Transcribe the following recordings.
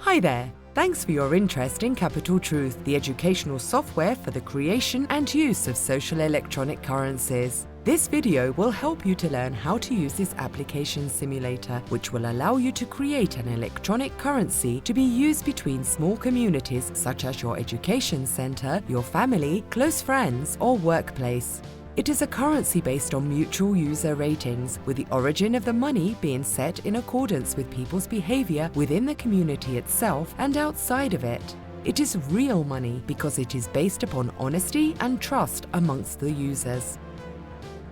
Hi there! Thanks for your interest in Capital Truth, the educational software for the creation and use of social electronic currencies. This video will help you to learn how to use this application simulator, which will allow you to create an electronic currency to be used between small communities such as your education center, your family, close friends, or workplace. It is a currency based on mutual user ratings, with the origin of the money being set in accordance with people's behavior within the community itself and outside of it. It is real money because it is based upon honesty and trust amongst the users.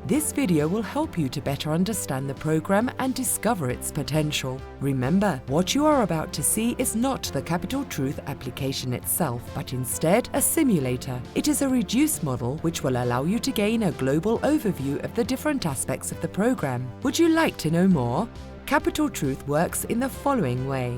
This video will help you to better understand the program and discover its potential. Remember, what you are about to see is not the Capital Truth application itself, but instead a simulator. It is a reduced model which will allow you to gain a global overview of the different aspects of the program. Would you like to know more? Capital Truth works in the following way.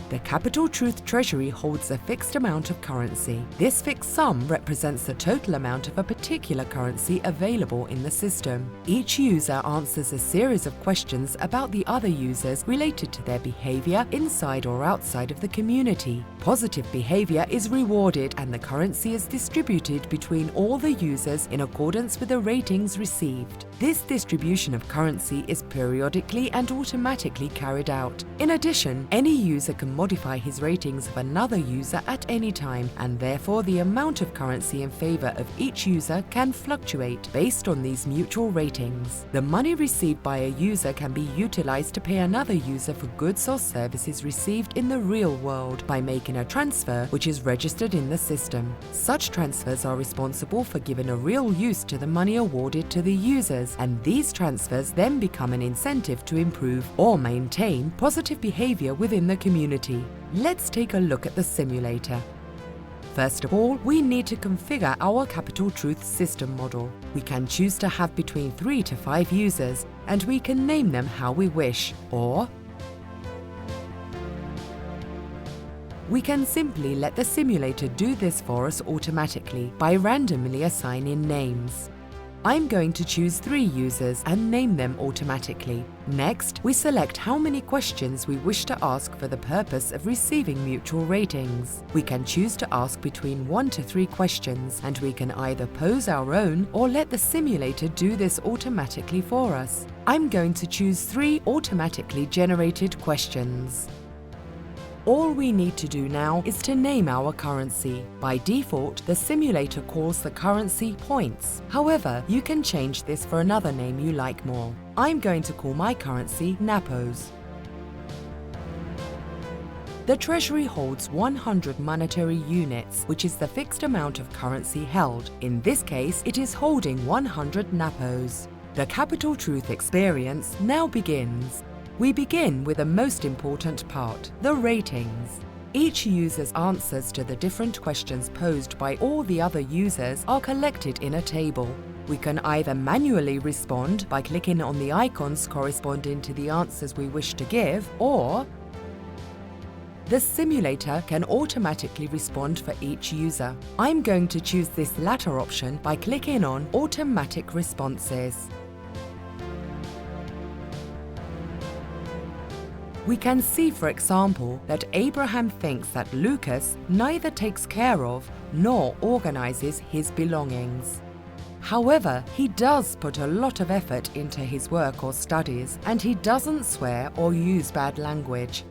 The Capital Truth Treasury holds a fixed amount of currency. This fixed sum represents the total amount of a particular currency available in the system. Each user answers a series of questions about the other users related to their behavior inside or outside of the community. Positive behavior is rewarded and the currency is distributed between all the users in accordance with the ratings received. This distribution of currency is periodically and automatically carried out. In addition, any user can modify his ratings of another user at any time, and therefore the amount of currency in favor of each user can fluctuate based on these mutual ratings. The money received by a user can be utilized to pay another user for goods or services received in the real world by making a transfer which is registered in the system. Such transfers are responsible for giving a real use to the money awarded to the users, and these transfers then become an incentive to improve or maintain positive behavior within the community. Let's take a look at the simulator. First of all, we need to configure our Capital Truth system model. We can choose to have between 3 to 5 users, and we can name them how we wish, or we can simply let the simulator do this for us automatically by randomly assigning names. I'm going to choose 3 users and name them automatically. Next, we select how many questions we wish to ask for the purpose of receiving mutual ratings. We can choose to ask between 1 to 3 questions, and we can either pose our own or let the simulator do this automatically for us. I'm going to choose 3 automatically generated questions. All we need to do now is to name our currency. By default, the simulator calls the currency points. However, you can change this for another name you like more. I'm going to call my currency Napos. The Treasury holds 100 monetary units, which is the fixed amount of currency held. In this case, it is holding 100 Napos. The Capital Truth experience now begins. We begin with the most important part, the ratings. Each user's answers to the different questions posed by all the other users are collected in a table. We can either manually respond by clicking on the icons corresponding to the answers we wish to give, or the simulator can automatically respond for each user. I'm going to choose this latter option by clicking on Automatic Responses. We can see, for example, that Abraham thinks that Lucas neither takes care of nor organizes his belongings. However, he does put a lot of effort into his work or studies, and he doesn't swear or use bad language.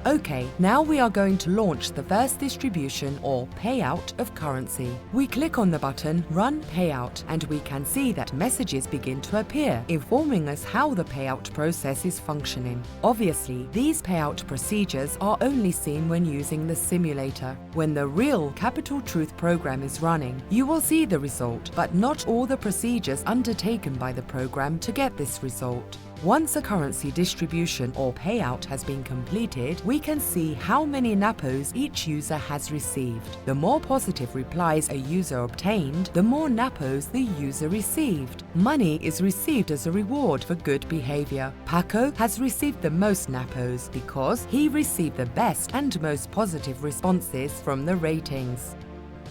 Okay, now we are going to launch the first distribution or payout of currency. We click on the button Run Payout, and we can see that messages begin to appear, informing us how the payout process is functioning. Obviously, these payout procedures are only seen when using the simulator. When the real Capital Truth program is running, you will see the result, but not all the procedures undertaken by the program to get this result. Once a currency distribution or payout has been completed, we can see how many Napos each user has received. The more positive replies a user obtained, the more Napos the user received. Money is received as a reward for good behavior. Paco has received the most Napos because he received the best and most positive responses from the ratings.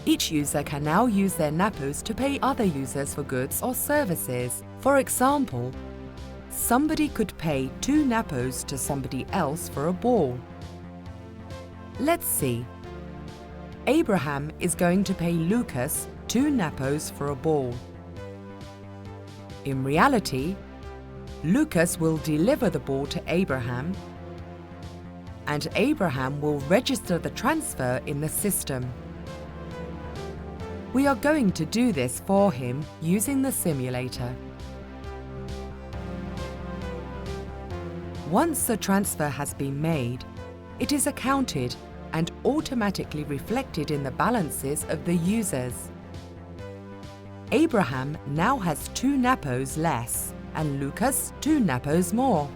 Each user can now use their Napos to pay other users for goods or services. For example, somebody could pay 2 napos to somebody else for a ball. Let's see. Abraham is going to pay Lucas 2 napos for a ball. In reality, Lucas will deliver the ball to Abraham, and Abraham will register the transfer in the system. We are going to do this for him using the simulator. Once the transfer has been made, it is accounted and automatically reflected in the balances of the users. Abraham now has 2 napos less and Lucas 2 napos more.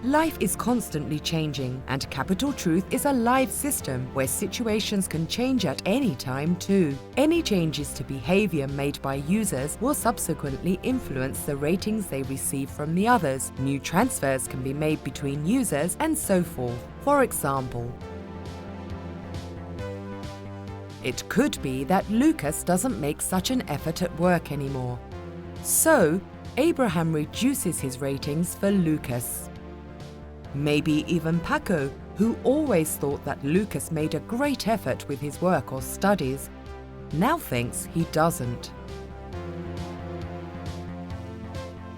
Life is constantly changing, and Capital Truth is a live system where situations can change at any time too. Any changes to behavior made by users will subsequently influence the ratings they receive from the others. New transfers can be made between users and so forth. For example, it could be that Lucas doesn't make such an effort at work anymore. So, Abraham reduces his ratings for Lucas. Maybe even Paco, who always thought that Lucas made a great effort with his work or studies, now thinks he doesn't.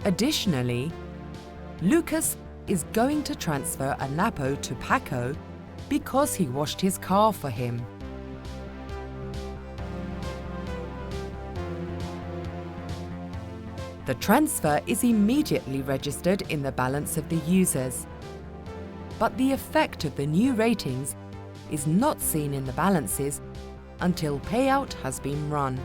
Additionally, Lucas is going to transfer a napo to Paco because he washed his car for him. The transfer is immediately registered in the balance of the users. But the effect of the new ratings is not seen in the balances until payout has been run.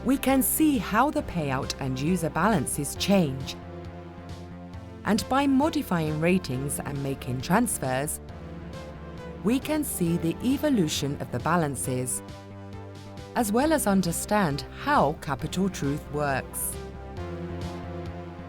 We can see how the payout and user balances change. And by modifying ratings and making transfers, we can see the evolution of the balances, as well as understand how Capital Truth works.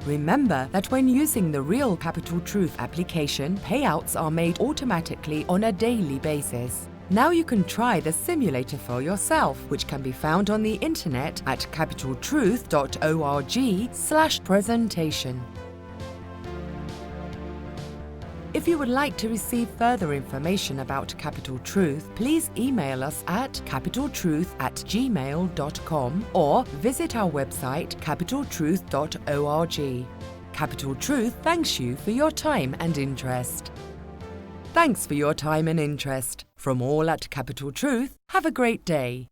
Remember that when using the real Capital Truth application, payouts are made automatically on a daily basis. Now you can try the simulator for yourself, which can be found on the internet at capitaltruth.org/presentation. If you would like to receive further information about Capital Truth, please email us at capitaltruth@gmail.com or visit our website capitaltruth.org. Capital Truth thanks you for your time and interest. Thanks for your time and interest. From all at Capital Truth, have a great day.